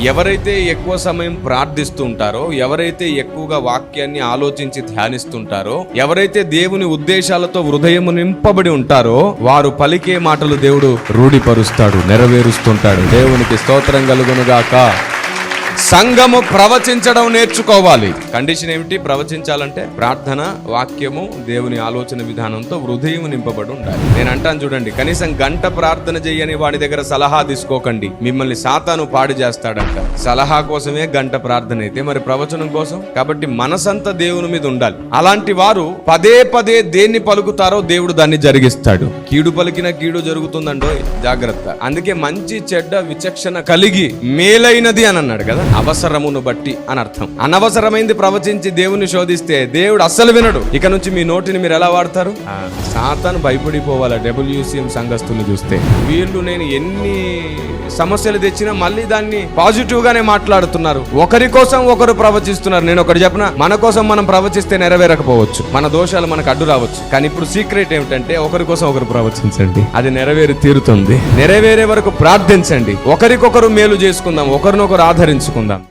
ఎవరైతే ఎక్కువ సమయం ప్రార్థిస్తూ ఉంటారో, ఎవరైతే ఎక్కువగా వాక్యాన్ని ఆలోచించి ధ్యానిస్తుంటారో, ఎవరైతే దేవుని ఉద్దేశాలతో హృదయము నింపబడి ఉంటారో, వారు పలికే మాటలు దేవుడు రూఢిపరుస్తాడు, నెరవేరుస్తుంటాడు. దేవునికి స్తోత్రం కలుగునుగాక. సంఘము ప్రవచించడం నేర్చుకోవాలి. కండిషన్ ఏమిటి? ప్రవచించాలంటే ప్రార్థన, వాక్యము, దేవుని ఆలోచన విధానంతో హృదయం నింపబడి ఉండాలి. నేను అంటాను చూడండి, కనీసం గంట ప్రార్థన చేయని వాడి దగ్గర సలహా తీసుకోకండి, మిమ్మల్ని సాతాను పాడు చేస్తాడంట. సలహా కోసమే గంట ప్రార్థన అయితే మరి ప్రవచనం కోసం? కాబట్టి మనసంతా దేవుని మీద ఉండాలి. అలాంటి వారు పదే పదే దేన్ని పలుకుతారో దేవుడు దాన్ని జరిగిస్తాడు. కీడు పలికిన కీడు జరుగుతుందండో, జాగ్రత్త. అందుకే మంచి చెడ్డ విచక్షణ కలిగి మేలైనది అని అన్నాడు కదా, అవసరమును బట్టి అని అర్థం. అనవసరమైంది ప్రవచించి దేవుని శోధిస్తే దేవుడు అస్సలు వినడు. ఇక నుంచి మీ నోటిని మీరు ఎలా వాడతారు? సాతాను భయపడిపోవాలా WCM సంఘస్థులు చూస్తే. వీళ్ళు నేను ఎన్ని సమస్యలు తెచ్చినా మళ్ళీ దాన్ని పాజిటివ్ గానే మాట్లాడుతున్నారు. ఒకరి కోసం ఒకరు ప్రవచిస్తున్నారు. నేను ఒకటి చెప్పనా, మన కోసం మనం ప్రవచిస్తే నెరవేరకపోవచ్చు, మన దోషాలు మనకు అడ్డు రావచ్చు. కానీ ఇప్పుడు సీక్రెట్ ఏమిటంటే ఒకరి కోసం ఒకరు ప్రవచించండి, అది నెరవేరి తీరుతుంది. నెరవేరే వరకు ప్రార్థించండి, ఒకరికొకరు మేలు చేసుకుందాం, ఒకరినొకరు ఆదరించుకుందాం.